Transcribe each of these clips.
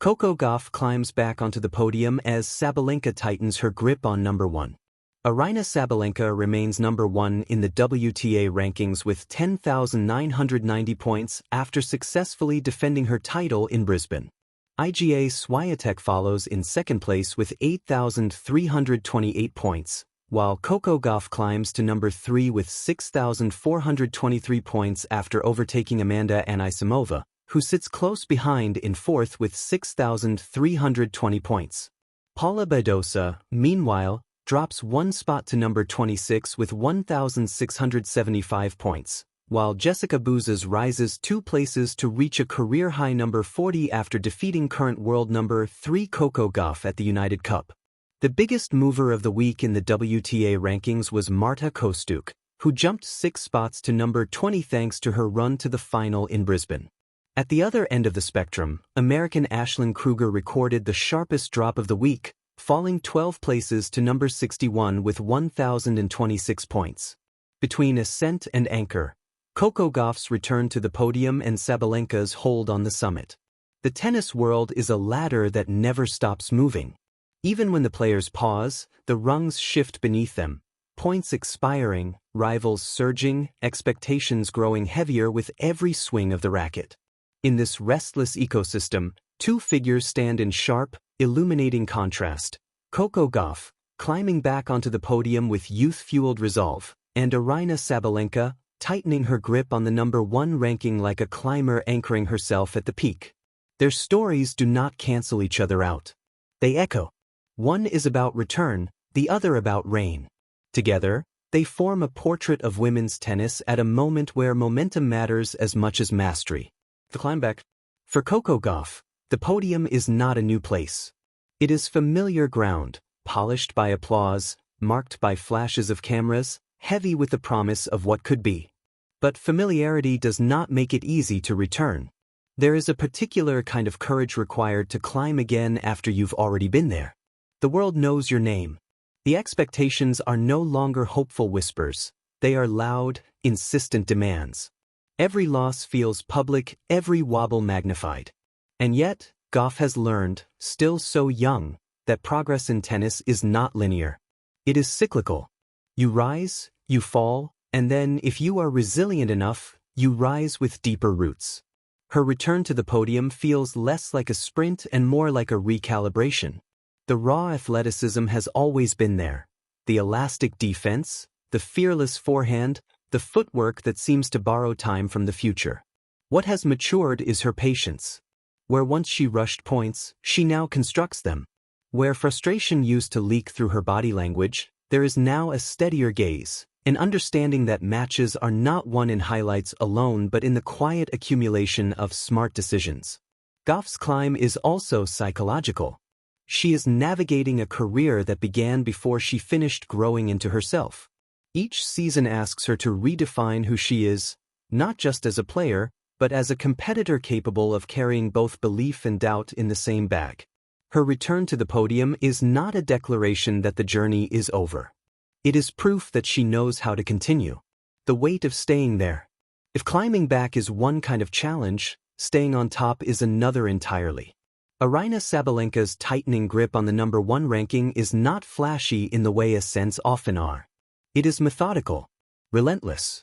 Coco Gauff climbs back onto the podium as Sabalenka tightens her grip on number 1. Aryna Sabalenka remains number 1 in the WTA rankings with 10,990 points after successfully defending her title in Brisbane. Iga Swiatek follows in second place with 8,328 points, while Coco Gauff climbs to number 3 with 6,423 points after overtaking Amanda Anisimova, who sits close behind in fourth with 6,320 points. Paula Badosa, meanwhile, drops one spot to number 26 with 1,675 points, while Jessica Bouzas rises 2 places to reach a career-high number 40 after defeating current world number 3 Coco Gauff at the United Cup. The biggest mover of the week in the WTA rankings was Marta Kostyuk, who jumped 6 spots to number 20 thanks to her run to the final in Brisbane. At the other end of the spectrum, American Ashlyn Kruger recorded the sharpest drop of the week, falling 12 places to number 61 with 1,026 points. Between ascent and anchor, Coco Gauff's return to the podium and Sabalenka's hold on the summit. The tennis world is a ladder that never stops moving. Even when the players pause, the rungs shift beneath them, points expiring, rivals surging, expectations growing heavier with every swing of the racket. In this restless ecosystem, 2 figures stand in sharp, illuminating contrast: Coco Gauff, climbing back onto the podium with youth-fueled resolve, and Aryna Sabalenka, tightening her grip on the number 1 ranking like a climber anchoring herself at the peak. Their stories do not cancel each other out. They echo. One is about return, the other about reign. Together, they form a portrait of women's tennis at a moment where momentum matters as much as mastery. The climb back. For Coco Gauff, the podium is not a new place. It is familiar ground, polished by applause, marked by flashes of cameras, heavy with the promise of what could be. But familiarity does not make it easy to return. There is a particular kind of courage required to climb again after you've already been there. The world knows your name. The expectations are no longer hopeful whispers. They are loud, insistent demands. Every loss feels public, every wobble magnified. And yet, Gauff has learned, still so young, that progress in tennis is not linear. It is cyclical. You rise, you fall, and then, if you are resilient enough, you rise with deeper roots. Her return to the podium feels less like a sprint and more like a recalibration. The raw athleticism has always been there. The elastic defense, the fearless forehand, the footwork that seems to borrow time from the future. What has matured is her patience. Where once she rushed points, she now constructs them. Where frustration used to leak through her body language, there is now a steadier gaze, an understanding that matches are not won in highlights alone but in the quiet accumulation of smart decisions. Gauff's climb is also psychological. She is navigating a career that began before she finished growing into herself. Each season asks her to redefine who she is, not just as a player, but as a competitor capable of carrying both belief and doubt in the same bag. Her return to the podium is not a declaration that the journey is over. It is proof that she knows how to continue. The weight of staying there. If climbing back is one kind of challenge, staying on top is another entirely. Aryna Sabalenka's tightening grip on the number 1 ranking is not flashy in the way ascents often are. It is methodical, relentless.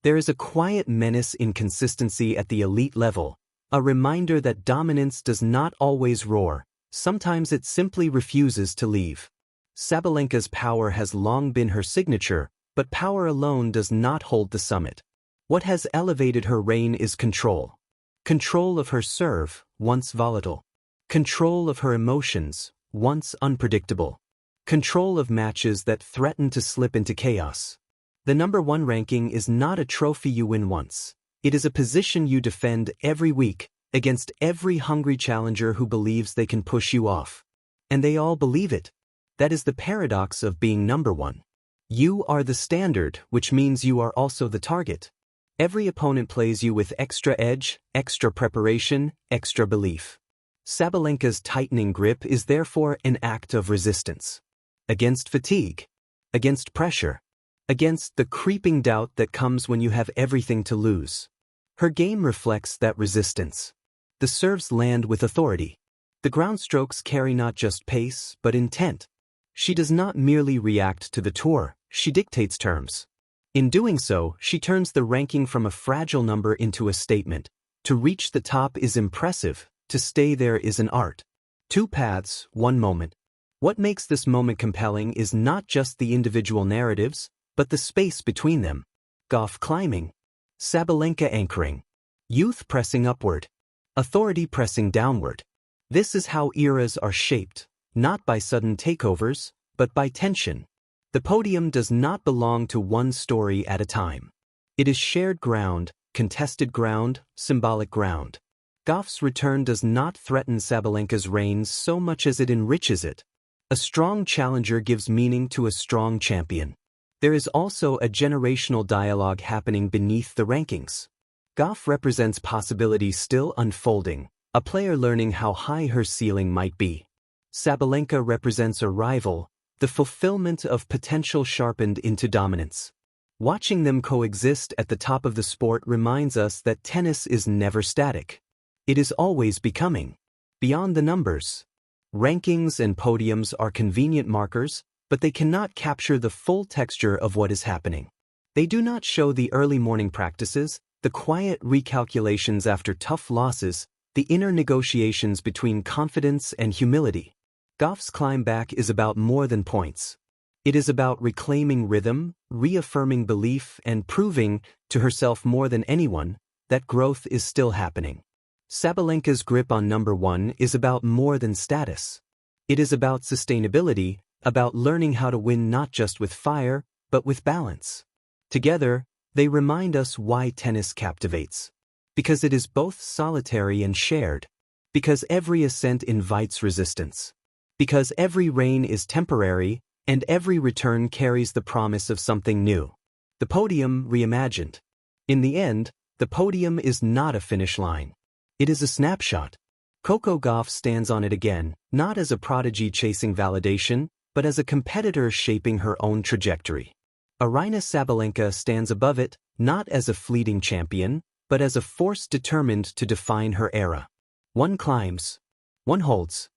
There is a quiet menace in consistency at the elite level, a reminder that dominance does not always roar, sometimes it simply refuses to leave. Sabalenka's power has long been her signature, but power alone does not hold the summit. What has elevated her reign is control. Control of her serve, once volatile. Control of her emotions, once unpredictable. Control of matches that threaten to slip into chaos. The number 1 ranking is not a trophy you win once. It is a position you defend every week, against every hungry challenger who believes they can push you off. And they all believe it. That is the paradox of being number 1. You are the standard, which means you are also the target. Every opponent plays you with extra edge, extra preparation, extra belief. Sabalenka's tightening grip is therefore an act of resistance. Against fatigue. Against pressure. Against the creeping doubt that comes when you have everything to lose. Her game reflects that resistance. The serves land with authority. The ground strokes carry not just pace, but intent. She does not merely react to the tour, she dictates terms. In doing so, she turns the ranking from a fragile number into a statement. To reach the top is impressive, to stay there is an art. Two paths, one moment. What makes this moment compelling is not just the individual narratives, but the space between them. Gauff climbing, Sabalenka anchoring, youth pressing upward, authority pressing downward. This is how eras are shaped, not by sudden takeovers, but by tension. The podium does not belong to one story at a time. It is shared ground, contested ground, symbolic ground. Gauff's return does not threaten Sabalenka's reign so much as it enriches it. A strong challenger gives meaning to a strong champion. There is also a generational dialogue happening beneath the rankings. Gauff represents possibilities still unfolding, a player learning how high her ceiling might be. Sabalenka represents a rival, the fulfillment of potential sharpened into dominance. Watching them coexist at the top of the sport reminds us that tennis is never static. It is always becoming. Beyond the numbers. Rankings and podiums are convenient markers, but they cannot capture the full texture of what is happening. They do not show the early morning practices, the quiet recalculations after tough losses, the inner negotiations between confidence and humility. Gauff's climb back is about more than points. It is about reclaiming rhythm, reaffirming belief, and proving, to herself more than anyone, that growth is still happening. Sabalenka's grip on number one is about more than status. It is about sustainability, about learning how to win not just with fire, but with balance. Together, they remind us why tennis captivates. Because it is both solitary and shared. Because every ascent invites resistance. Because every reign is temporary, and every return carries the promise of something new. The podium reimagined. In the end, the podium is not a finish line. It is a snapshot. Coco Gauff stands on it again, not as a prodigy chasing validation, but as a competitor shaping her own trajectory. Aryna Sabalenka stands above it, not as a fleeting champion, but as a force determined to define her era. One climbs, one holds.